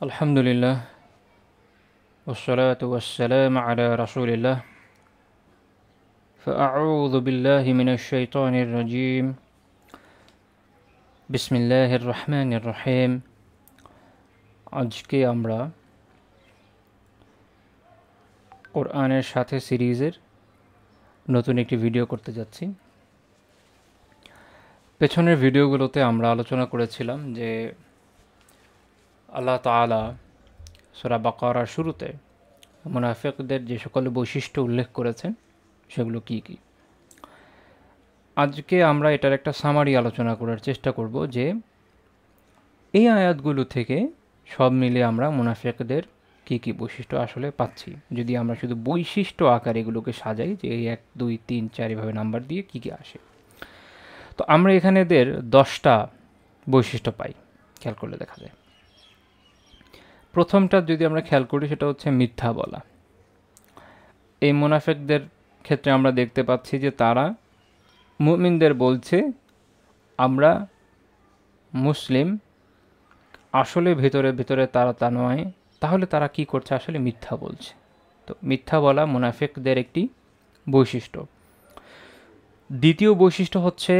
আলহামদুলিল্লাহ ওয়াসসালাতু ওয়াসসালামু আলা রাসূলিল্লাহ ফাআউযু বিল্লাহি মিনাশ শাইতানির রাজীম বিসমিল্লাহির রহমানির রহিম। আজকে আমরা কোরআনের সাথে সিরিজের নতুন একটি ভিডিও করতে যাচ্ছি। পেছনের ভিডিওগুলোতে আমরা আলোচনা করেছিলাম যে আল্লাহ তাআলা সূরা বাকারার শুরুতে মুনাফিকদের যে সকল বৈশিষ্ট্য উল্লেখ করেছেন সেগুলো কী কী। আজকে আমরা এটার একটা সামারি আলোচনা করার চেষ্টা করব যে এই আয়াতগুলো থেকে সব মিলে আমরা মুনাফিকদের কী কী বৈশিষ্ট্য আসলে পাচ্ছি, যদি আমরা শুধু বৈশিষ্ট্য আকারে এগুলোকে সাজাই যে এই 1 2 3 4 এভাবে নাম্বার দিয়ে কী কী আসে। তো আমরা এখানে এদের 10টা বৈশিষ্ট্য পাই, খেয়াল করলে দেখা যায়। প্রথমটা যদি আমরা খেয়াল করি সেটা হচ্ছে মিথ্যা বলা। এই মুনাফিকদের ক্ষেত্রে আমরা দেখতে পাচ্ছি যে তারা মুমিনদের বলছে আমরা মুসলিম, আসলে ভেতরে ভেতরে তারা তা নয়। তাহলে তারা কি করছে? আসলে মিথ্যা বলছে। তো মিথ্যা বলা মুনাফিকদের একটি বৈশিষ্ট্য। দ্বিতীয় বৈশিষ্ট্য হচ্ছে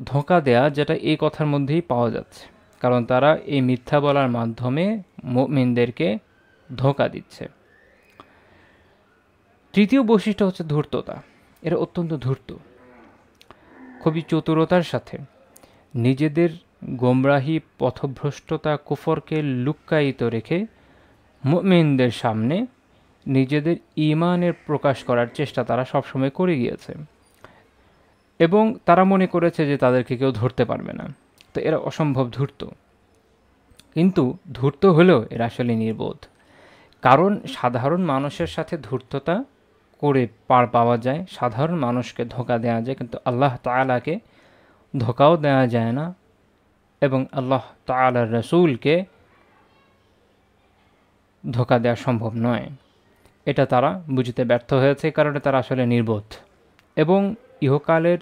ধোঁকা দেয়া, যেটা এই কথার মধ্যেই পাওয়া যাচ্ছে, কারণ তারা এই মিথ্যা বলার মাধ্যমে মুমিনদেরকে ধোঁকা দিচ্ছে। তৃতীয় বৈশিষ্ট্য হচ্ছে ধূর্ততা। এরা অত্যন্ত ধূর্ত, খুবই চতুরতার সাথে নিজেদের গোমরাহি, পথভ্রষ্টতা, কুফরকে লুক্কায়িত রেখে মুমিনদের সামনে নিজেদের ঈমানের প্রকাশ করার চেষ্টা তারা সবসময় করে গিয়েছে, এবং তারা মনে করেছে যে তাদেরকে কেউ ধরতে পারবে না। তো এরা অসম্ভব ধূর্ত, কিন্তু ধূর্ত হলেও এরা আসলে নির্বোধ। কারণ সাধারণ মানুষের সাথে ধূর্ততা করে পার পাওয়া যায়, সাধারণ মানুষকে ধোঁকা দেওয়া যায়, কিন্তু আল্লাহ তাআলাকে ধোঁকাও দেওয়া যায় না, এবং আল্লাহ তাআলার রাসূলকে ধোঁকা দেওয়া সম্ভব নয়। এটা তারা বুঝতে ব্যর্থ হয়েছে, কারণে তারা আসলে নির্বোধ, এবং ইহকালের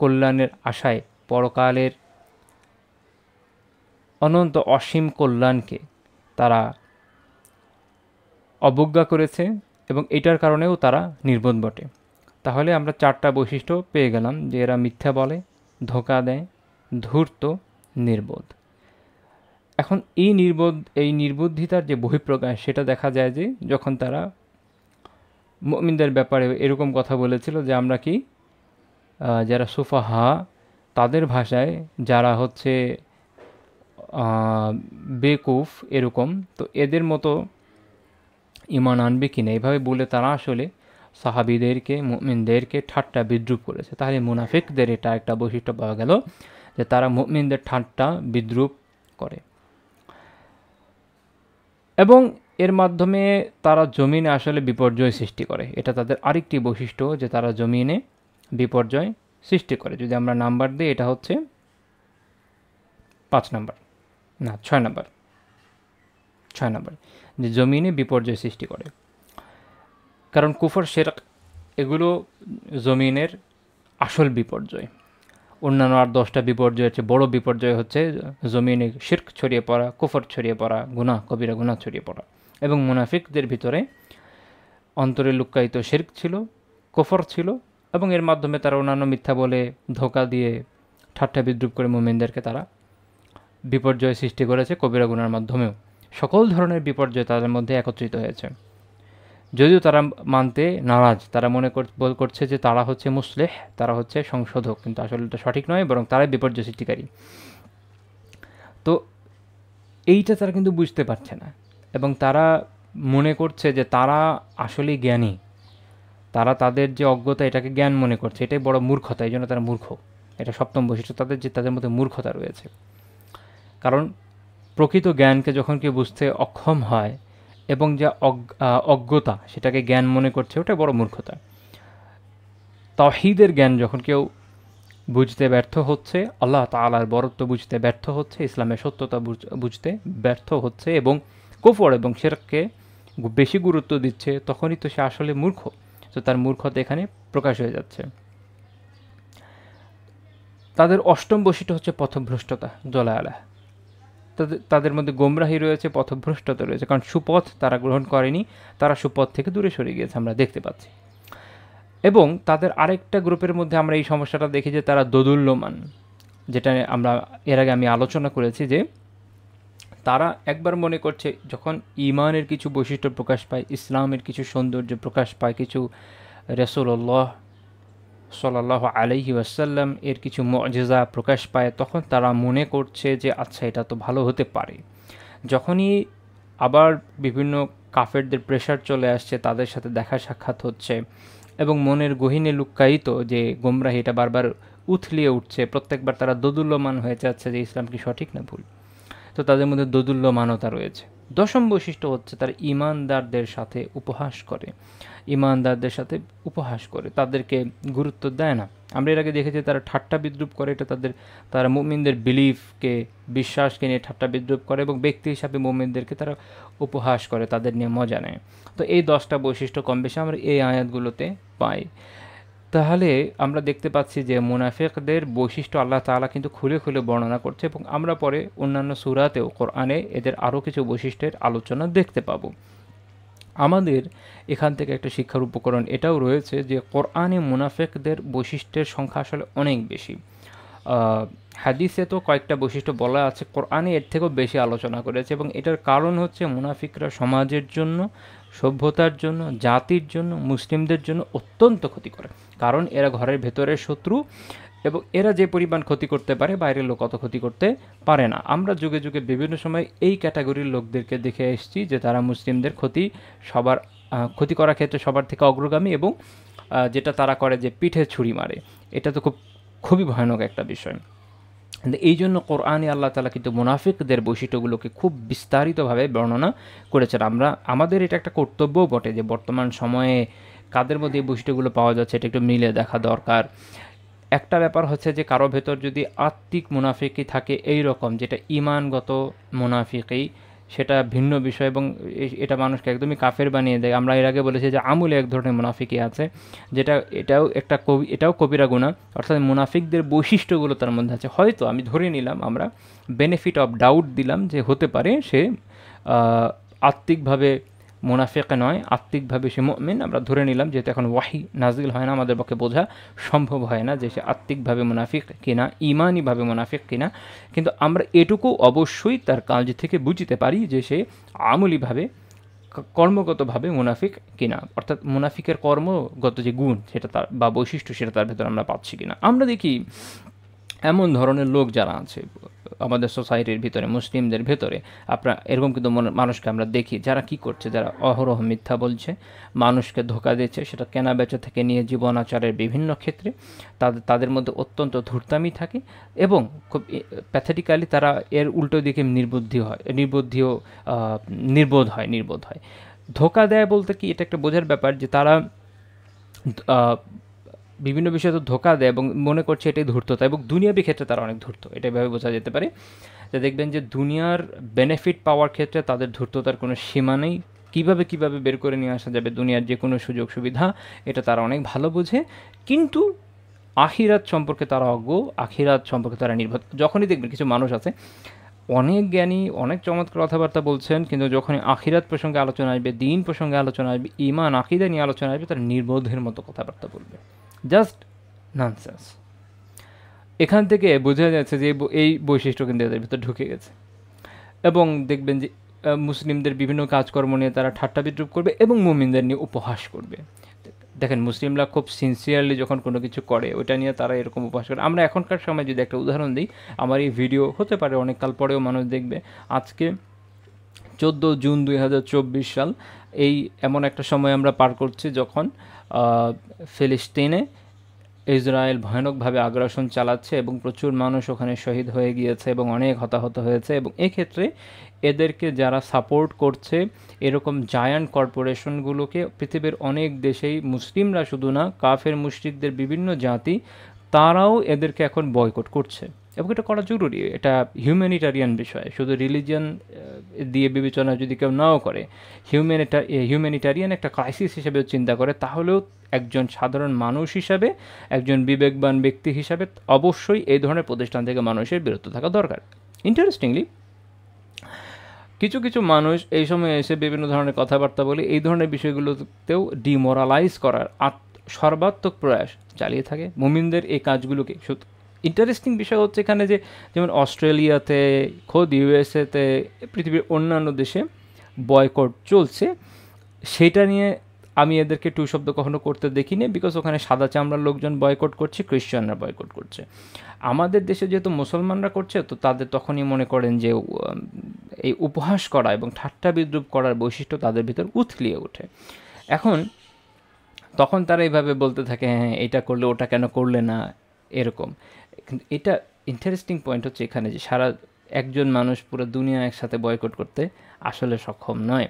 কল্যাণের আশায় পরকালের অনন্ত অসীম কল্যাণকে তারা অবজ্ঞা করেছে, এবং এটার কারণেও তারা নির্বোধ বটে। তাহলে আমরা 4টা বৈশিষ্ট্য পেয়ে গেলাম, যে এরা মিথ্যা বলে, ধোঁকা দেয়, ধূর্ত, নির্বোধ। এখন এই নির্বুদ্ধিতার যে বহিঃপ্রকাশ, সেটা দেখা যায় যে যখন তারা মুমিনদের ব্যাপারে এরকম কথা বলেছিল যে আমরা কি যারা সুফাহা, তাদের ভাষায় যারা হচ্ছে বেকুফ এরকম, তো এদের মতো ঈমান আনবে কিনা, এভাবে বলে তারা আসলে সাহাবীদেরকে, মুমিনদেরকে ঠাট্টা বিদ্রূপ করেছে। তাহলে মুনাফিকদের এটা একটা বৈশিষ্ট্য পাওয়া গেল যে তারা মুমিনদের ঠাট্টা বিদ্রূপ করে, এবং এর মাধ্যমে তারা জমিনে আসলে বিপর্যয় সৃষ্টি করে। এটা তাদের আরেকটি বৈশিষ্ট্য যে তারা জমিনে বিপর্যয় সৃষ্টি করে। যদি আমরা নাম্বার দিই, এটা হচ্ছে 5 নাম্বার, না 6 নাম্বার, 6 নাম্বার, যে জমিনে বিপর্যয় সৃষ্টি করে। কারণ কুফর, শিরক এগুলো জমিনের আসল বিপর্যয়। অন্যান্য আর 10টা বিপর্যয়ের চেয়ে বড় বিপর্যয় হচ্ছে জমিনে শিরক ছড়িয়ে পড়া, কুফর ছড়িয়ে পড়া, গুনাহ, কবিরা গুনাহ ছড়িয়ে পড়া। এবং মুনাফিকদের ভিতরে অন্তরে লুক্কায়িত শিরক ছিল, কুফর ছিল, এবং এর মাধ্যমে তারা অন্যান্য মিথ্যা বলে, ধোঁকা দিয়ে, ঠাট্টা বিদ্রূপ করে মুমিনদেরকে তারা বিপর্যয় সৃষ্টি করেছে। কবিরা গুনার মাধ্যমেও সকল ধরনের বিপর্যয় তাদের মধ্যে একত্রিত হয়েছে। যদিও তারা মানতে নারাজ, তারা মনে করছে যে তারা হচ্ছে মুসলিহ, তারা হচ্ছে সংশোধক, কিন্তু আসলে এটা সঠিক নয়, বরং তারাই বিপর্যয় সৃষ্টিকারী। তো এইটা তারা কিন্তু বুঝতে পারছে না, এবং তারা মনে করছে যে তারা আসলেই জ্ঞানী। তারা তাদের যে অজ্ঞতা, এটাকে জ্ঞান মনে করছে, এটাই বড় মূর্খতা, এই জন্য তারা মূর্খ। এটা 7ম বৈশিষ্ট্য তাদের, যে তাদের মধ্যে মূর্খতা রয়েছে। কারণ প্রকৃত জ্ঞানকে যখন কেউ বুঝতে অক্ষম হয়, এবং যা অজ্ঞতা সেটাকে জ্ঞান মনে করছে, ওটা বড় মূর্খতা। তাওহীদের জ্ঞান যখন কেউ বুঝতে ব্যর্থ হচ্ছে, আল্লাহ তাআলার বরত্ব বুঝতে ব্যর্থ হচ্ছে, ইসলামের সত্যতা বুঝতে ব্যর্থ হচ্ছে, এবং কুফর এবং শিরককে বেশি গুরুত্ব দিচ্ছে, তখনই তো সে আসলে মূর্খ। তো তার মূর্খতা এখানে প্রকাশ হয়ে যাচ্ছে। তাদের 8ম বৈশিষ্ট্য হচ্ছে পথভ্রষ্টতা, দলায়ালা। তাদের মধ্যে গোমরাহি রয়েছে, পথভ্রষ্টতা রয়েছে, কারণ সুপথ তারা গ্রহণ করেনি, তারা সুপথ থেকে দূরে সরে গিয়েছে, আমরা দেখতে পাচ্ছি। এবং তাদের আরেকটা গ্রুপের মধ্যে আমরা এই সমস্যাটা দেখি যে তারা দোদুল্যমান, যেটা আমরা এর আগে আমি আলোচনা করেছি, যে তারা একবার মনে করছে যখন ঈমানের কিছু বৈশিষ্ট্য প্রকাশ পায়, ইসলামের কিছু সৌন্দর্য প্রকাশ পায়, কিছু রাসূলুল্লাহ সাল্লাল্লাহু আলাইহি ওয়াসাল্লাম এর কিছু মুআজিজা প্রকাশ পায়, তখন তারা মনে করছে যে আচ্ছা এটা তো ভালো হতে পারে। যখনই আবার বিভিন্ন কাফেরদের প্রেশার চলে আসছে, তাদের সাথে দেখা সাক্ষাৎ হচ্ছে এবং মনের গহীনে লুক্কায়িত যে গোমরাহি এটা বারবার উথলিয়ে উঠছে, প্রত্যেকবার তারা দোদুল্যমান হয়ে যাচ্ছে যে ইসলাম কি সঠিক না ভুল। তো তাদের মধ্যে দোদুল্যমানতা রয়েছে। দশম বৈশিষ্ট্য হচ্ছে তারা ঈমানদারদের সাথে উপহাস করে, ঈমানদারদের সাথে উপহাস করে, তাদেরকে গুরুত্ব দেয় না। আমরা এর আগে দেখেছি তারা ঠাট্টা বিদ্রুপ করে, এটা তারা মুমিনদের বিলিফকে, বিশ্বাসকে নিয়ে ঠাট্টা বিদ্রুপ করে এবং ব্যক্তি হিসাবে মুমিনদেরকে তারা উপহাস করে, তাদের নিয়ে মজা নেয়। তো এই 10টা বৈশিষ্ট্য কম বেশি আমরা এই আয়াতগুলোতে পাই। তাহলে আমরা দেখতে পাচ্ছি যে মুনাফিকদের বৈশিষ্ট্য আল্লাহ তাআলা কিন্তু খুলে খুলে বর্ণনা করছে, এবং আমরা পরে অন্যান্য সূরাতেও কোরআনে এদের আরও কিছু বৈশিষ্ট্যের আলোচনা দেখতে পাবো। আমাদের এখান থেকে একটা শিক্ষার উপকরণ এটাও রয়েছে যে কোরআনে মুনাফিকদের বৈশিষ্ট্যের সংখ্যা আসলে অনেক বেশি। হাদিসে তো কয়েকটা বৈশিষ্ট্য বলা আছে, কোরআনে এর থেকেও বেশি আলোচনা করেছে, এবং এটার কারণ হচ্ছে মুনাফিকরা সমাজের জন্য, সভ্যতার জন্য, জাতির জন্য, মুসলিমদের জন্য অত্যন্ত ক্ষতি করে। কারণ এরা ঘরের ভেতরের শত্রু, এবং এরা যে পরিমাণ ক্ষতি করতে পারে বাইরের লোক অত ক্ষতি করতে পারে না। আমরা যুগে যুগে বিভিন্ন সময় এই ক্যাটাগরির লোকদেরকে দেখে এসেছি যে তারা মুসলিমদের ক্ষতি করার ক্ষেত্রে সবার থেকে অগ্রগামী, এবং যেটা তারা করে যে পিঠে ছুরি মারে, এটা তো খুবই ভয়ানক একটা বিষয়। এই জন্য কোরআনে আল্লাহ তাআলা কিন্তু মুনাফিকদের বৈশিষ্ট্যগুলোকে খুব বিস্তারিতভাবে বর্ণনা করেছেন। আমাদের এটা একটা কর্তব্যও বটে যে বর্তমান সময়ে কাদের মধ্যে এই বৈশিষ্ট্যগুলো পাওয়া যাচ্ছে এটা একটু মিলে দেখা দরকার। একটা ব্যাপার হচ্ছে যে কারো ভেতর যদি আত্মিক মুনাফিকই থাকে এই রকম, যেটা ঈমানগত মুনাফিকই, সেটা ভিন্ন বিষয়, এবং এটা মানুষকে একদমই কাফের বানিয়ে দেয়। আমরা এর আগে বলেছি যে আমূলে এক ধরনের মুনাফিকই আছে, এটাও কবিরা গুনাহ, অর্থাৎ মুনাফিকদের বৈশিষ্ট্যগুলো তার মধ্যে আছে। হয়তো আমি ধরে নিলাম, আমরা বেনিফিট অফ ডাউট দিলাম যে হতে পারে সে আত্মিকভাবে মুনাফিক নয়, আত্মিকভাবে সে মুমিন। আমরা ধরে নিলাম, যেহেতু এখন ওয়াহি নাজিল হয় না, আমাদের পক্ষে বোঝা সম্ভব হয় না যে সে আত্মিকভাবে মুনাফিক কিনা, ঈমানিভাবে মুনাফিক কিনা, কিন্তু আমরা এটুকু অবশ্যই তার কাজ থেকে বুঝতে পারি যে সে আমূলিভাবে, কর্মগতভাবে মুনাফিক কিনা, অর্থাৎ মুনাফিকের কর্মগত যে গুণ সেটা তার বা বৈশিষ্ট্য সেটা তার ভেতরে আমরা পাচ্ছি কিনা। আমরা দেখি এমন ধরনের লোক যারা আছে আমাদের সোসাইটির ভিতরে, মুসলিমদের ভেতরে, আপনার এরকম কিন্তু মানুষকে আমরা দেখি যারা কি করছে, যারা অহরহ মিথ্যা বলছে, মানুষকে ধোঁকা দিচ্ছে, সেটা কেনা বেচা থেকে নিয়ে জীবন আচারের বিভিন্ন ক্ষেত্রে তাদের মধ্যে অত্যন্ত ধূর্তামি থাকে, এবং খুব প্যাথেটিক্যালি তারা এর উল্টো দিকে নির্বোধ হয়। ধোঁকা দেয় বলতে কি, এটা একটা বোঝার ব্যাপার যে তারা বিভিন্ন বিষয়ে তো ধোঁকা দেয় এবং মনে করছে এটাই ধূর্ততা, এবং দুনিয়াবী ক্ষেত্রে তারা অনেক ধূর্ত, এটা এভাবে বোঝা যেতে পারে। যে দেখবেন যে দুনিয়ার বেনিফিট পাওয়ার ক্ষেত্রে তাদের ধূর্ততার কোনো সীমা নেই, কীভাবে বের করে নিয়ে আসা যাবে দুনিয়ার যে কোনো সুযোগ সুবিধা, এটা তারা অনেক ভালো বোঝে। কিন্তু আখিরাত সম্পর্কে তারা অজ্ঞ, আখিরাত সম্পর্কে তারা নির্ভর। যখনই দেখবেন কিছু মানুষ আছে অনেক জ্ঞানী, অনেক চমৎকার কথাবার্তা বলছেন, কিন্তু যখনই আখিরাত প্রসঙ্গে আলোচনা আসবে, দিন প্রসঙ্গে আলোচনা আসবে, ঈমান আকীদা নিয়ে আলোচনা আসবে, তারা নির্বোধের মতো কথাবার্তা বলবে, জাস্ট ননসেন্স। এখান থেকে বোঝা যাচ্ছে যে এই বৈশিষ্ট্য কিন্তু এদের ভিতরে ঢুকে গেছে, এবং দেখবেন যে মুসলিমদের বিভিন্ন কাজকর্ম নিয়ে তারা ঠাট্টা বিদ্রুপ করবে এবং মুমিনদের নিয়ে উপহাস করবে। দেখেন মুসলিমরা খুব সিনসিয়ারলি যখন কোনো কিছু করে ওইটা নিয়ে তারা এরকম উপহাস করে। আমরা এখনকার সময় যদি একটা উদাহরণ দিই, আমার এই ভিডিও হতে পারে অনেক কাল পরেও মানুষ দেখবে। আজকে 14 জুন 2024 সাল, এই এমন একটা সময় আমরা পার করছি যখন ফিলিস্তিনে ইসরায়েল ভয়ানকভাবে আগ্রাসন চালাচ্ছে এবং প্রচুর মানুষ ওখানে শহীদ হয়ে গিয়েছে এবং অনেক হতাহত হয়েছে। এবং এক্ষেত্রে এদেরকে যারা সাপোর্ট করছে, এরকম জায়ান্ট কর্পোরেশনগুলোকে পৃথিবীর অনেক দেশেই, মুসলিমরা শুধু না, কাফের মুশরিকদের বিভিন্ন জাতি, তারাও এদেরকে এখন বয়কট করছে, এবং এটা করা জরুরি। এটা হিউম্যানিটারিয়ান বিষয়, শুধু রিলিজিয়ান দিয়ে বিবেচনা যদি কেউ নাও করে, হিউম্যানিটারিয়ান একটা ক্রাইসিস হিসেবে চিন্তা করে, তাহলেও একজন সাধারণ মানুষ হিসাবে, একজন বিবেকবান ব্যক্তি হিসাবে অবশ্যই এই ধরনের প্রতিষ্ঠান থেকে মানুষের বিরত থাকা দরকার। ইন্টারেস্টিংলি কিছু কিছু মানুষ এই সময় এসে বিভিন্ন ধরনের কথাবার্তা বলে এই ধরনের বিষয়গুলোতেও ডিমোরালাইজ করার সর্বাত্মক প্রয়াস চালিয়ে থাকে মুমিনদের এই কাজগুলোকে। ইন্টারেস্টিং বিষয় হচ্ছে এখানে যে যেমন অস্ট্রেলিয়াতে, খোদ ইউএসএতে, পৃথিবীর অন্যান্য দেশে বয়কট চলছে, সেটা নিয়ে আমি এদেরকে টু শব্দ কখনো করতে দেখিনি, বিকজ ওখানে সাদা চামড়ার লোকজন বয়কট করছে, ক্রিশ্চিয়ানরা বয়কট করছে। আমাদের দেশে যেহেতু মুসলমানরা করছে, তো তাদের তখনই মনে করেন যে এই উপহাস করা এবং ঠাট্টা বিদ্রুপ করার বৈশিষ্ট্য তাদের ভিতর উথলিয়ে ওঠে। এখন তখন তারা এইভাবে বলতে থাকে, হ্যাঁ এটা করলে ওটা কেন করলে না, এরকম। কিন্তু এটা ইন্টারেস্টিং পয়েন্ট হচ্ছে এখানে যে একজন মানুষ পুরো দুনিয়া একসাথে বয়কট করতে আসলে সক্ষম নয়।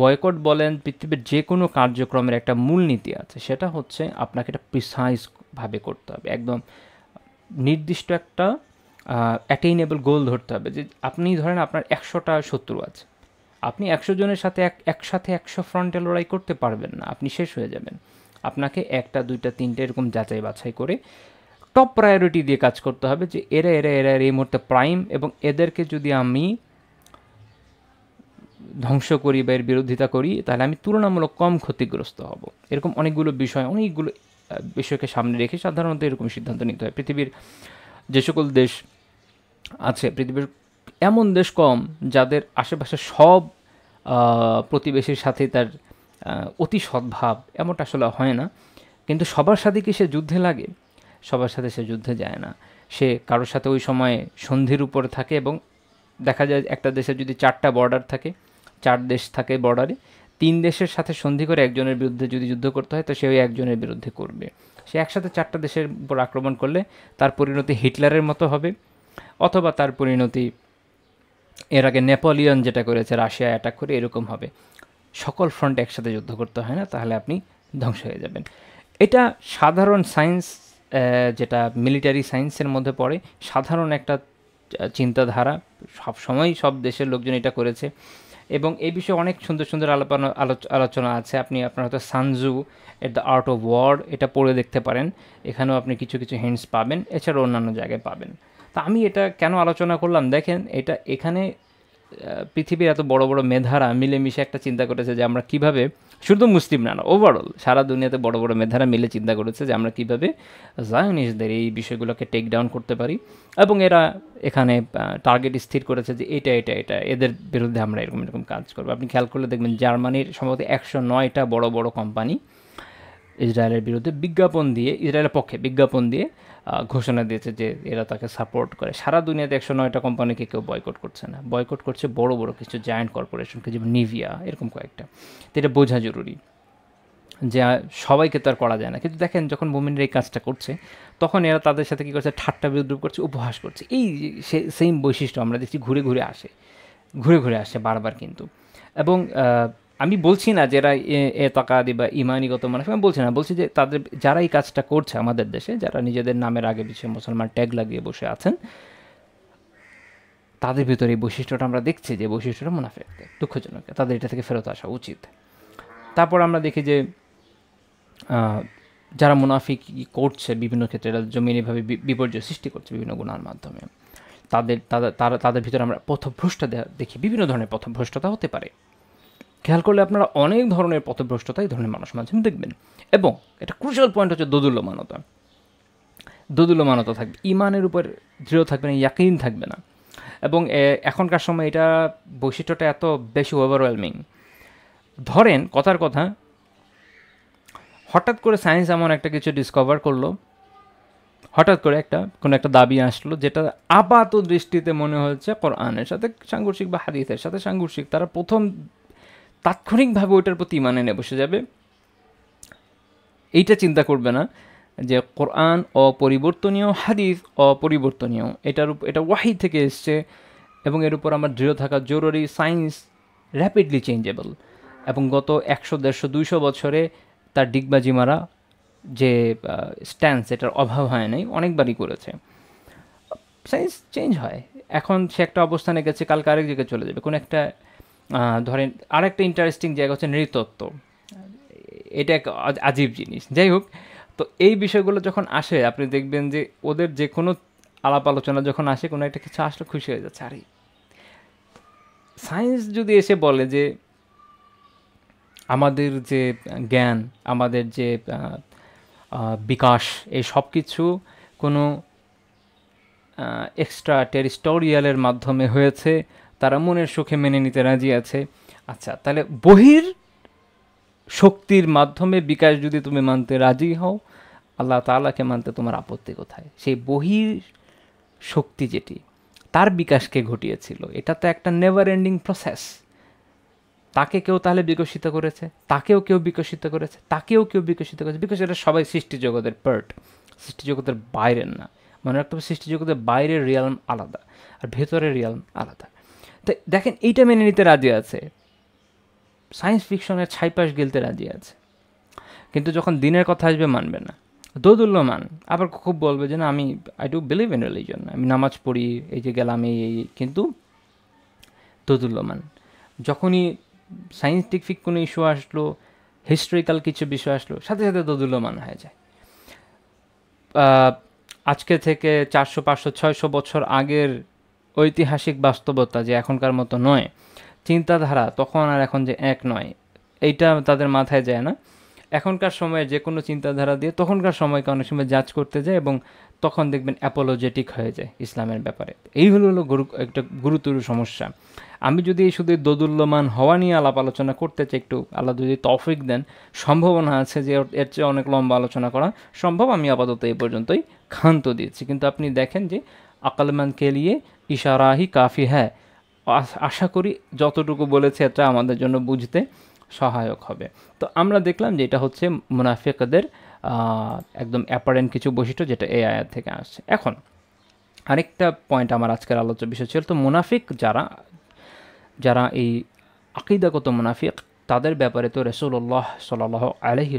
বয়কট বলেন, পৃথিবীর যে কোনো কার্যক্রমের একটা মূলনীতি আছে, সেটা হচ্ছে আপনাকে এটা প্রিসাইজভাবে করতে হবে, একদম নির্দিষ্ট একটা অ্যাটেইনেবল গোল ধরতে হবে। যে আপনি ধরেন আপনার 100টা শত্রু আছে, আপনি 100 জনের সাথে একসাথে 100 ফ্রন্টে লড়াই করতে পারবেন না, আপনি শেষ হয়ে যাবেন। আপনাকে 1টা 2টা 3টে এরকম যাচাই বাছাই করে টপ প্রায়োরিটি দিয়ে কাজ করতে হবে, যে এরা এরা এরা এই মুহূর্তে প্রাইম, এবং এদেরকে যদি আমি ধ্বংস করি বা এর বিরোধিতা করি, তাহলে আমি তুলনামূলক কম ক্ষতিগ্রস্ত হব। এরকম অনেকগুলো বিষয়কে সামনে রেখে সাধারণত এরকম সিদ্ধান্ত নিতে হয়। পৃথিবীর যে সকল দেশ আছে, পৃথিবীর এমন দেশ কম যাদের আশেপাশে সব প্রতিবেশীর সাথে তার অতি সদ্ভাব, এমনটা আসলে হয় না। কিন্তু সবার সাথে কি সে যুদ্ধে লাগে? সবার সাথে সে যুদ্ধে যায় না। সে কারোর সাথে ওই সময় সন্ধির উপরে থাকে, এবং দেখা যায় একটা দেশে যদি 4টা বর্ডার থাকে, 4 দেশ থাকে বর্ডারে, 3 দেশের সাথে সন্ধি করে একজনের বিরুদ্ধে যদি যুদ্ধ করতে হয়, তো সে ওই একজনের বিরুদ্ধে করবে। সে একসাথে 4টা দেশের উপর আক্রমণ করলে তার পরিণতি হিটলারের মতো হবে, অথবা তার পরিণতি এর আগে নেপোলিয়ন যেটা করেছে, রাশিয়া অ্যাটাক করে, এরকম হবে। সকল ফ্রন্টে একসাথে যুদ্ধ করতে হয় না, তাহলে আপনি ধ্বংস হয়ে যাবেন। এটা সাধারণ সায়েন্স, যেটা মিলিটারি সায়েন্সের মধ্যে পড়ে, সাধারণ একটা চিন্তাধারা, সবসময় সব দেশের লোকজন এটা করেছে। এবং এই বিষয়ে অনেক সুন্দর সুন্দর আলোচনা আছে। আপনার হয়তো Sun Tzu at the art of war এটা পড়ে দেখতে পারেন, এখানেও আপনি কিছু কিছু হিন্টস পাবেন, এছাড়াও অন্যান্য জায়গায় পাবেন। তা আমি এটা কেন আলোচনা করলাম, দেখেন এখানে পৃথিবীর এত বড় বড় মেধারা মিলেমিশে একটা চিন্তা করেছে যে আমরা কীভাবে, শুধু মুসলিম না, ওভারঅল সারা দুনিয়াতে বড় বড় মেধারা মিলে চিন্তা করেছে যে আমরা কীভাবে জায়নিস্টদের এই বিষয়গুলোকে টেক ডাউন করতে পারি। এবং এরা এখানে টার্গেট স্থির করেছে যে এটা এটা এটা এদের বিরুদ্ধে আমরা এরকম এরকম কাজ করবো। আপনি খেয়াল করলে দেখবেন জার্মানির সম্ভবত 109টা বড় বড় কোম্পানি ইসরায়েলের বিরুদ্ধে ইসরায়েলের পক্ষে বিজ্ঞাপন দিয়ে ঘোষণা দিয়েছে যে এরা তাকে সাপোর্ট করে। সারা দুনিয়াতে 109টা কোম্পানিকে কেউ বয়কট করছে না, বয়কট করছে বড় বড় কিছু জায়ান্ট কর্পোরেশনকে, যেমন নিভিয়া, এরকম কয়েকটা। তো এটা বোঝা জরুরি যে সবাইকে তো আর করা যায় না। কিন্তু দেখেন যখন মুমিনরা এই কাজটা করছে, তখন এরা তাদের সাথে কী করছে, ঠাট্টা বিদ্রুপ করছে, উপহাস করছে। এই সেম বৈশিষ্ট্য আমরা দেখছি ঘুরে ঘুরে আসে বারবার কিন্তু। এবং আমি বলছি না যে এরা তাকাদি বা ইমানিগত মানুষ, আমি বলছি না, বলছি যে যারা এই কাজটা করছে আমাদের দেশে, যারা নিজেদের নামের আগে পিছিয়ে মুসলমান ট্যাগ লাগিয়ে বসে আছেন, তাদের ভিতরে এই বৈশিষ্ট্যটা আমরা দেখছি, যে বৈশিষ্ট্যটা মুনাফিক, দুঃখজনক। তাদের এটা থেকে ফেরত আসা উচিত। তারপর আমরা দেখি যে যারা মুনাফিক করছে বিভিন্ন ক্ষেত্রে, এরা জমিনেভাবে বিপর্যয় সৃষ্টি করছে বিভিন্ন গুনার মাধ্যমে, তাদের ভিতরে আমরা পথভ্রষ্ট দেখি। বিভিন্ন ধরনের পথভ্রষ্টতা হতে পারে, খেয়াল করলে আপনারা অনেক ধরনের পথভ্রষ্টতা এই ধরনের মানুষ মাঝে দেখবেন। এবং এটা ক্রুশাল পয়েন্ট হচ্ছে দোদুল্যমানতা থাকবে, ইমানের উপর দৃঢ় থাকবে না, ইয়াকিন থাকবে না। এবং এখনকার সময় এটা বৈশিষ্ট্যটা এত বেশি ওভারওয়েলমিং। ধরেন কথার কথা, হঠাৎ করে সায়েন্স এমন একটা কিছু ডিসকভার করলো, হঠাৎ করে কোনো একটা দাবি আসলো যেটা আপাত দৃষ্টিতে মনে হচ্ছে কোরআনের সাথে সাংঘর্ষিক বা হাদিসের সাথে সাংঘর্ষিক। তারা তাৎক্ষণিকভাবে ওইটার প্রতি ইমান এনে বসে যাবে, এইটা চিন্তা করবে না যে কোরআন অপরিবর্তনীয়, হাদিস অপরিবর্তনীয়, এটা ওয়াহি থেকে এসছে এবং এর উপর আমার দৃঢ় থাকা জরুরি। সায়েন্স র্যাপিডলি চেঞ্জেবল, এবং গত 100, 150, 200 বছরে তার ডিগবাজি মারা যে স্ট্যান্স, এটার অভাব হয় নাই, অনেকবারই করেছে। সায়েন্স চেঞ্জ হয়, এখন সে একটা অবস্থানে গেছে, কালকে আরেক জায়গায় চলে যাবে। কোনো একটা ধরেন আরেকটা ইন্টারেস্টিং জায়গা হচ্ছে নৃতত্ত্ব, এটা এক আজীব জিনিস। যাই হোক, তো এই বিষয়গুলো যখন আসে, আপনি দেখবেন যে ওদের যে কোনো আলাপ আলোচনা যখন আসে, কোনো একটা কিছু আসলে খুশি হয়ে যাচ্ছে, আরে সায়েন্স যদি এসে বলে যে আমাদের যে জ্ঞান, আমাদের যে বিকাশ, এই সব কিছু কোনো এক্সট্রা টেরিস্টোরিয়ালের মাধ্যমে হয়েছে, তারা মনের সুখে মেনে নিতে রাজি আছে। আচ্ছা, তাহলে বহির শক্তির মাধ্যমে বিকাশ যদি তুমি মানতে রাজি হও, আল্লাহ তাআলাকে মানতে তোমার আপত্তি কোথায়? সেই বহির শক্তি যেটি তার বিকাশকে ঘটিয়েছিল, এটা তো একটা নেভার এন্ডিং প্রসেস। তাকে কেউ তাহলে বিকশিত করেছে, তাকেও কেউ বিকশিত করেছে, তাকেও কেউ বিকশিত করেছে, বিকজ এটা সবাই সৃষ্টি জগতের পার্ট, সৃষ্টি জগতের বাইরের না। মনে রাখতে হবে সৃষ্টি জগতের বাইরের রিয়ালম আলাদা আর ভেতরের রিয়ালম আলাদা। তো দেখেন, এইটা মেনে নিতে রাজি আছে, সায়েন্স ফিকশনের ছাইপাশ গিলতে রাজি আছে, কিন্তু যখন দিনের কথা আসবে মানবে না, দোদুল্যমান। আবার খুব বলবে যে না, আমি I do believe in religion, আমি নামাজ পড়ি, এই যে গেলাম এই, কিন্তু দোদুল্যমান। যখনই সায়েন্টিফিক কোনো ইস্যু আসলো, হিস্টোরিক্যাল কিছু বিষয় আসলো, সাথে সাথে দোদুল্যমান হয়ে যায়। আজকে থেকে 400, 500, 600 বছর আগের ঐতিহাসিক বাস্তবতা যে এখনকার মতো নয়, চিন্তাধারা তখন আর এখন যে এক নয়, এইটা তাদের মাথায় যায় না। এখনকার সময়ে যে কোনো চিন্তাধারা দিয়ে তখনকার সময়কে অনেক সময় জাজ করতে যায়, এবং তখন দেখবেন অ্যাপোলজেটিক হয়ে যায় ইসলামের ব্যাপারে। এই হলো একটা গুরুতর সমস্যা। আমি যদি শুধু দোদুল্যমান হওয়া নিয়ে আলাপ আলোচনা করতে চাই, একটু আল্লাহ যদি তৌফিক দেন, সম্ভাবনা আছে যে এর চেয়ে অনেক লম্বা আলোচনা করা সম্ভব। আমি আপাতত এই পর্যন্তই ক্ষান্ত দিয়েছি, কিন্তু আপনি দেখেন যে আকলমানকে লিয়ে ইশারাহি কাফি হ্যাঁ, আশা করি যতটুকু বলেছে এটা আমাদের জন্য বুঝতে সহায়ক হবে। তো আমরা দেখলাম যে এটা হচ্ছে মুনাফিকদের একদম অ্যাপারেন্ট কিছু বৈশিষ্ট্য, যেটা এই আয়াত থেকে আসছে। এখন আরেকটা পয়েন্ট আমার আজকের আলোচ্য বিষয় ছিল, তো মুনাফিক যারা এই আকিদাগত মুনাফিক, তাদের ব্যাপারে তো রাসূলুল্লাহ সাল্লাল্লাহু আলাইহি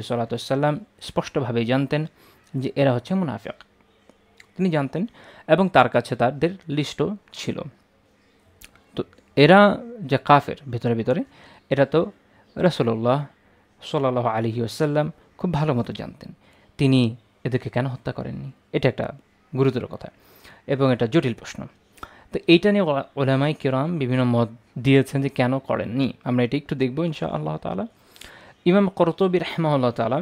সাল্লাম স্পষ্টভাবেই জানতেন যে এরা হচ্ছে মুনাফিক, তিনি জানতেন, এবং তার কাছে তাদের লিস্টও ছিল। তো এরা যে কাফের ভিতরে ভিতরে, এটা তো রাসূলুল্লাহ সাল্লাল্লাহু আলাইহি ওয়াসাল্লাম খুব ভালো মতো জানতেন। তিনি এদেরকে কেন হত্যা করেননি? এটা একটা গুরুতর কথা এবং এটা জটিল প্রশ্ন। তো এইটা নিয়ে উলামায়ে কিরাম বিভিন্ন মত দিয়েছেন যে কেন করেননি। আমরা এটা একটু দেখব ইনশাআল্লাহ তাআলা। ইমাম কুরতুবী রাহিমাহুল্লাহ তাআলা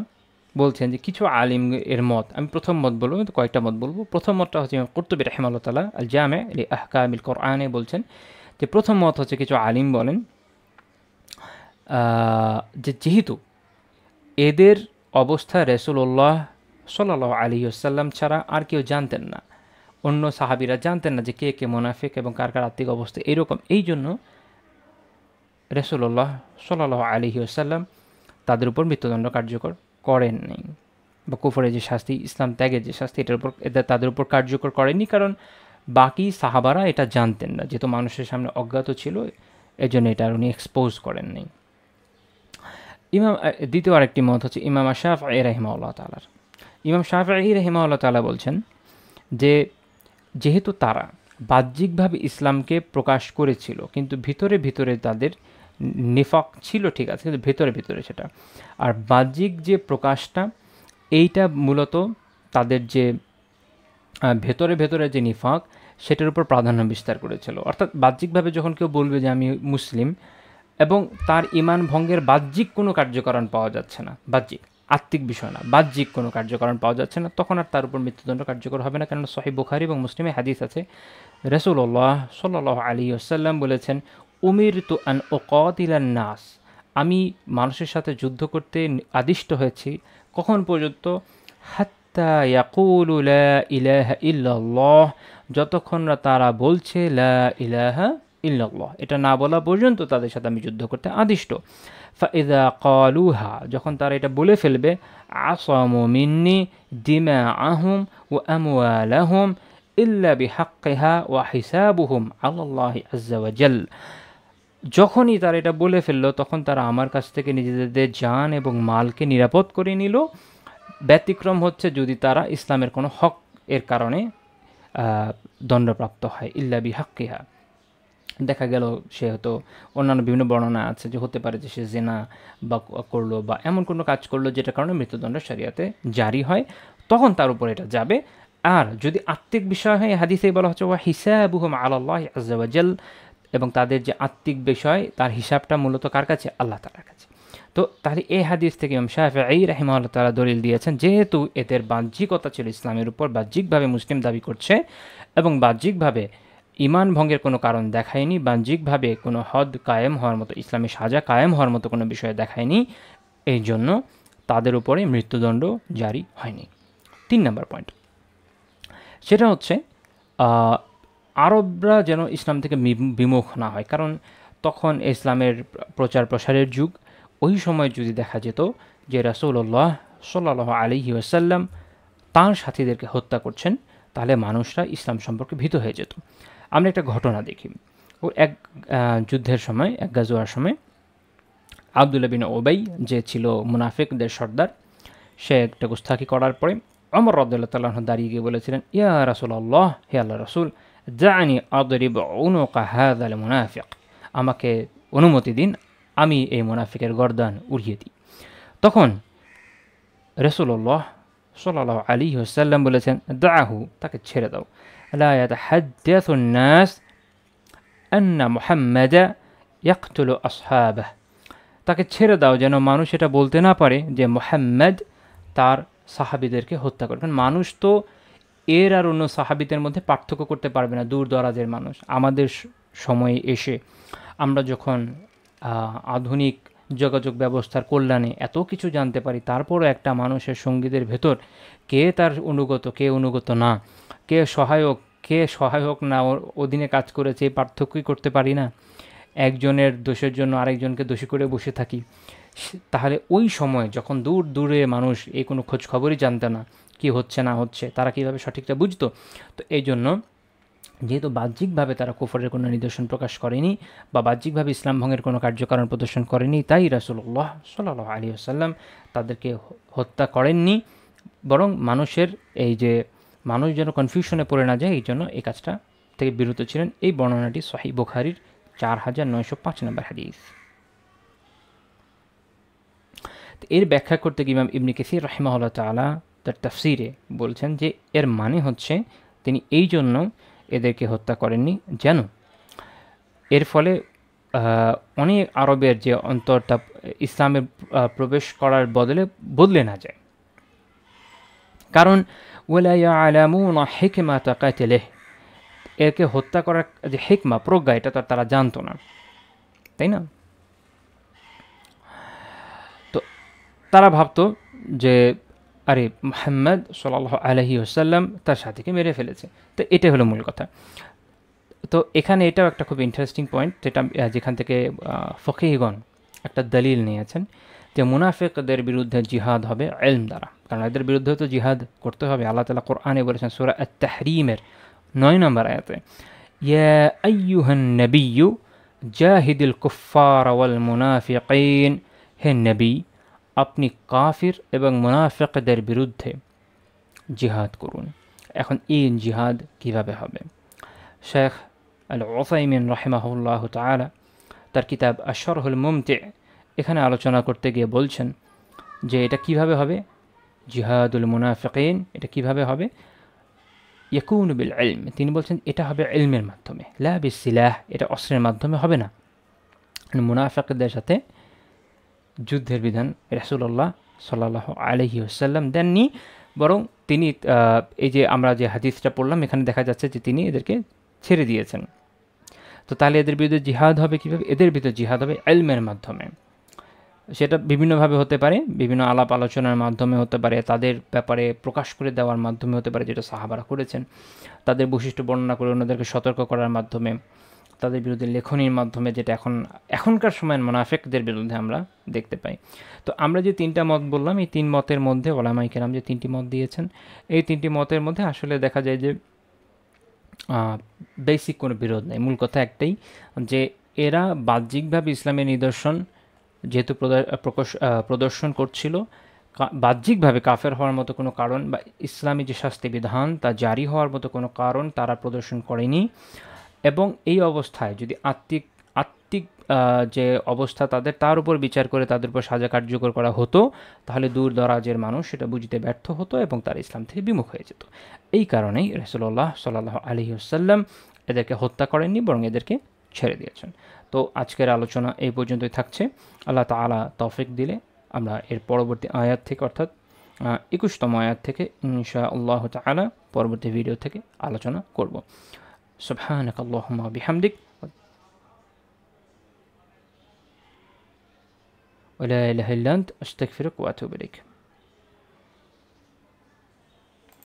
বলছেন যে কিছু আলিম এর মত, আমি প্রথম মত বলবো, কিন্তু কয়েকটা মত বলবো। প্রথম মতটা হচ্ছে ইমাম কুরতুবী রাহিমাহুল্লাহ তাআলা আল জামি লি আহকামিল কোরআনে বলছেন যে প্রথম মত হচ্ছে, কিছু আলিম বলেন যে যেহেতু এদের অবস্থা রাসূলুল্লাহ সাল্লাল্লাহু আলাইহি ওয়াসাল্লাম ছাড়া আর কেউ জানতেন না, অন্য সাহাবীরা জানতেন না যে কে কে মুনাফিক এবং কার কার আত্মিক অবস্থা এইরকম, এই জন্য রাসূলুল্লাহ সাল্লাল্লাহু আলাইহি ওয়াসাল্লাম তাদের উপর মৃত্যুদণ্ড কার্যকর করেননি, বা কুফরের যে শাস্তি, ইসলাম ত্যাগের যে শাস্তি, এটার উপর তাদের উপর কার্যকর করেননি, কারণ বাকি সাহাবারা এটা জানতেন না, যেহেতু মানুষের সামনে অজ্ঞাত ছিল, এজন্য এটা উনি এক্সপোজ করেননি। দ্বিতীয় আরেকটি মত হচ্ছে ইমাম শাফিঈ রাহিমাহুল্লাহ তাআলার। ইমাম শাফিঈ রাহিমাহুল্লাহ তাআলা বলছেন যে যেহেতু তারা বাহ্যিকভাবে ইসলামকে প্রকাশ করেছিল, কিন্তু ভিতরে ভিতরে তাদের নিফাক ছিল, ঠিক আছে, কিন্তু ভেতরে ভিতরে সেটা, আর বাহ্যিক যে প্রকাশটা, এইটা মূলত তাদের যে ভেতরে ভেতরে যে নিফাক, সেটার উপর প্রাধান্য বিস্তার করেছিল। অর্থাৎ বাহ্যিকভাবে যখন কেউ বলবে যে আমি মুসলিম, এবং তার ঈমান ভঙ্গের বাহ্যিক কোনো কার্যকারণ পাওয়া যাচ্ছে না, বাহ্যিক আত্মিক বিষয় না, বাহ্যিক কোনো কার্যকারণ পাওয়া যাচ্ছে না, তখন আর তার উপর মৃত্যুদণ্ড কার্যকর হবে না। কেননা সহিহ বুখারী এবং মুসলিমে হাদিস আছে, রাসূলুল্লাহ সাল্লাল্লাহু আলাইহি ওয়াসাল্লাম বলেছেন, উমিরতু আন উকাতিলান নাস, আমি মানুষের সাথে যুদ্ধ করতে আদিষ্ট হয়েছি, কখন পর্যন্ত? হাত্তা ইয়াকুলু লা ইলাহা ইল্লাল্লাহ, যতক্ষণ না তারা বলছে লা ইলাহা ইল্লাল্লাহ, এটা না বলা পর্যন্ত তাদের সাথে আমি যুদ্ধ করতে আদিষ্ট। ফাইদা ক্বালুহা, যখন তারা এটা বলে ফেলবে, আসামু মিন্নি দিমাআহুম ওয়া আমওয়ালাহুম ইল্লা বিহাক্কিহা ওয়া হিসাবুহুম আলাল্লাহি আযজা ওয়া জাল, যখনই তারা এটা বলে ফেললো, তখন তারা আমার কাছ থেকে নিজেদের জান এবং মালকে নিরাপদ করে নিল। ব্যতিক্রম হচ্ছে যদি তারা ইসলামের কোনো হক এর কারণে দণ্ডপ্রাপ্ত হয়, ইল্লা বিহাক্কিহা। দেখা গেল সে হয়তো, অন্যান্য বিভিন্ন বর্ণনা আছে যে হতে পারে যে সে জেনা বা করলো বা এমন কোনো কাজ করলো যেটার কারণে মৃত্যুদণ্ড শরিয়াতে জারি হয়, তখন তার উপর এটা যাবে। আর যদি আত্মিক বিষয় হয়, হাদিসে বলা হচ্ছে ওয়া হিসাবুহুম আলাল্লাহি আযজা ওয়া জাল, এবং তাদের যে আত্মিক বিষয় তার হিসাবটা মূলত কার কাছে? আল্লাহ তাআলার কাছে। তো তাহলে এই হাদিস থেকে ইমাম শাফিঈ রাহিমাহুল্লাহ তাআলা দলিল দিয়েছেন, যেহেতু এদের বাহ্যিকতা ছিল ইসলামের উপর, বাহ্যিকভাবে মুসলিম দাবি করছে এবং বাহ্যিকভাবে ঈমান ভঙ্গের কোনো কারণ দেখায়নি, বাহ্যিকভাবে কোনো হদ কায়েম হওয়ার মতো, ইসলামী সাজা কায়েম হওয়ার মতো কোনো বিষয় দেখায়নি, এই জন্য তাদের উপরে মৃত্যুদণ্ড জারি হয়নি। 3 নম্বর পয়েন্ট, সেটা হচ্ছে আরবরা যেন ইসলাম থেকে বিমুখ না হয়, কারণ তখন ইসলামের প্রচার প্রসারের যুগ। ওই সময় যদি দেখা যেত যে রাসূলুল্লাহ সাল্লাল্লাহু আলাইহি ওয়াসাল্লাম তাঁর সাথীদেরকে হত্যা করছেন, তাহলে মানুষরা ইসলাম সম্পর্কে ভীত হয়ে যেত। আমরা একটা ঘটনা দেখি। ও এক যুদ্ধের সময়, এক গাজওয়ার সময় আব্দুল্লাহ বিন উবাই, যে ছিল মুনাফিকদের সর্দার, সে একটা গুস্তাখি করার পরে ওমর রাদিয়াল্লাহু তাআলা আনহু দাঁড়িয়ে গিয়ে বলেছিলেন, ইয়া রাসূলুল্লাহ, হে আল্লাহর রাসূল, দানি আদরিব উনুকা হাযাল মুনাফিক, আমাকে অনুমতি দিন, আমি এই মুনাফিকের গর্দান উড়িয়ে দিই। তখন রাসূলুল্লাহ সাল্লাল্লাহু আলাইহি ওয়াসাল্লাম বলেছেন, দাহু, তাকে ছেড়ে দাও, লা ইয়াতাহাদ্দাসুন নাস আন্না মুহাম্মাদা ইয়াকতুলু আসহাবাহ, তাকে ছেড়ে দাও যেন মানুষ এটা বলতে না পারে যে মুহাম্মদ তার সাহাবীদেরকে হত্যা করে। কারণ মানুষ তো এর আর অন্য সাহাবীদের মধ্যে পার্থক্য করতে পারবে না, দূর দরাজের মানুষ। আমাদের সময়ে এসে আমরা যখন আধুনিক যোগাযোগ ব্যবস্থার কল্যাণে এত কিছু জানতে পারি, তারপরও একটা মানুষের সঙ্গীদের ভেতর কে তার অনুগত, কে অনুগত না, কে সহায়ক, কে সহায়ক না অধীনে কাজ করেছে, এই পার্থক্যই করতে পারি না। একজনের দোষের জন্য আরেকজনকে দোষী করে বসে থাকি। তাহলে ওই সময় যখন দূর দূরে মানুষ এই কোনো খোঁজ খবরই জানতে না, কি হচ্ছে না হচ্ছে, তারা কীভাবে সঠিকটা বুঝতো? তো এই জন্য যেহেতু বাহ্যিকভাবে তারা কুফরের কোনো নিদর্শন প্রকাশ করেনি বা বাহ্যিকভাবে ইসলাম ভঙ্গের কোনো কার্যকারণ প্রদর্শন করেনি, তাই রাসূলুল্লাহ সাল্লাল্লাহু আলাইহি ওয়াসাল্লাম তাদেরকে হত্যা করেননি, বরং মানুষের এই যে মানুষ যেন কনফিউশনে পড়ে না যায়, এই জন্য এই কাজটা থেকে বিরত ছিলেন। এই বর্ণনাটি সহিহ বুখারীর 4905 নম্বর হাদিস। এর ব্যাখ্যা করতে গিয়ে ইমাম ইবনে কাসীর রাহিমাহুল্লাহ তাআলা তার তাফসীরে বলছেন যে এর মানে হচ্ছে তিনি এই জন্য এদেরকে হত্যা করেননি যেন এর ফলে অনেক আরবের যে অন্তরটা ইসলামে প্রবেশ করার বদলে না যায়। কারণ ওয়ালা ইয়ালামুনা হিকমাতা কাতিলিহি, একে হত্যা করার যে হিকমা, প্রজ্ঞা, এটা তো তারা জানতো না, তাই না? তো তারা ভাবতো যে আরে মুহাম্মদ সাল্লাল্লাহু আলাইহি ওয়াসাল্লাম তার সাথীকে মেরে ফেলেছে। তো এটাই হলো মূল কথা। তো এখানে এটাও একটা খুব ইন্টারেস্টিং পয়েন্ট, যেটা যেখান থেকে ফকিহগণ একটা দলিল নিয়েছেন যে মুনাফিকদের বিরুদ্ধে জিহাদ হবে ইলম দ্বারা, কারণ এদের বিরুদ্ধে তো জিহাদ করতে হবে। আল্লাহ তাআলা কোরআনে বলেছেন সূরা আত-তাহরীমের 9 নম্বর আয়াতে, ইয়া আইয়ুহান নাবিয়্যু জাহিদিল কুফফার ওয়াল মুনাফিকিন, হে নবী, আপনি কাফির এবং মুনাফিকদের বিরুদ্ধে জিহাদ করুন। এখন এই জিহাদ কিভাবে হবে? শেখ আল উসাইমিন রাহিমাহুল্লাহ তাআলা তার কিতাব আশ-শারহুল মুমতি' এখানে আলোচনা করতে গিয়ে বলছেন যে এটা কিভাবে হবে, জিহাদুল মুনাফিকিন এটা কিভাবে হবে? ইয়াকুনু বিল ইলম, তিনি বলছেন এটা হবে ইলমের মাধ্যমে, লা বিসিলাহ, এটা অস্ত্রের মাধ্যমে হবে না। মুনাফিকদের সাথে যুদ্ধের বিধান রাসূলুল্লাহ সাল্লাল্লাহু আলাইহি ওয়াসাল্লাম দেননি, বরং তিনি এই যে আমরা যে হাদিসটা পড়লাম এখানে দেখা যাচ্ছে যে তিনি এদেরকে ছেড়ে দিয়েছেন। তো তাহলে এদের বিরুদ্ধে জিহাদ হবে কীভাবে? এদের বিরুদ্ধে জিহাদ হবে ইলমের মাধ্যমে। সেটা বিভিন্নভাবে হতে পারে, বিভিন্ন আলাপ আলোচনার মাধ্যমে হতে পারে, তাদের ব্যাপারে প্রকাশ করে দেওয়ার মাধ্যমে হতে পারে, যেটা সাহাবারা করেছেন, তাদের বৈশিষ্ট্য বর্ণনা করে অন্যদেরকে সতর্ক করার মাধ্যমে, তাদের বিরুদ্ধে লেখনীর মাধ্যমে, যেটা এখনকার সময়ের মুনাফিকদের বিরুদ্ধে আমরা দেখতে পাই। তো আমরা যে 3টা মত বললাম, এই 3 মতের মধ্যে উলামায়ে কেরাম যে 3টি মত দিয়েছেন, এই 3টি মতের মধ্যে আসলে দেখা যায় যে বেসিক কোনো বিরোধ নেই। মূল কথা একটাই যে এরা বাহ্যিকভাবে ইসলামের নিদর্শন যেহেতু প্রদর্শন করছিল, বাহ্যিকভাবে কাফের হওয়ার মতো কোনো কারণ বা ইসলামী যে শাস্তি বিধান তা জারি হওয়ার মতো কোনো কারণ তারা প্রদর্শন করেনি। এবং এই অবস্থায় যদি আত্মিক যে অবস্থা তাদের, তার উপর বিচার করে তাদের উপর সাজা কার্যকর করা হতো, তাহলে দূর দরাজের মানুষ সেটা বুঝতে ব্যর্থ হতো এবং তার ইসলাম থেকে বিমুখ হয়ে যেত। এই কারণেই রাসূলুল্লাহ সাল্লাল্লাহু আলাইহি ওয়াসাল্লাম এদেরকে হত্যা করেননি, বরং এদেরকে ছেড়ে দিয়েছেন। তো আজকের আলোচনা এই পর্যন্তই থাকছে। আল্লাহ তাআলা তৌফিক দিলে আমরা এর পরবর্তী আয়াত থেকে অর্থাৎ 21তম আয়াত থেকে ইনশাআল্লাহ তাআলা পরবর্তী ভিডিও থেকে আলোচনা করব। সুবহানাকাল্লাহুম্মা বিহামদিক ওয়া লা ইলাহা ইল্লা আনতা আস্তাগফিরুকা ওয়া আতুবু ইলাইক।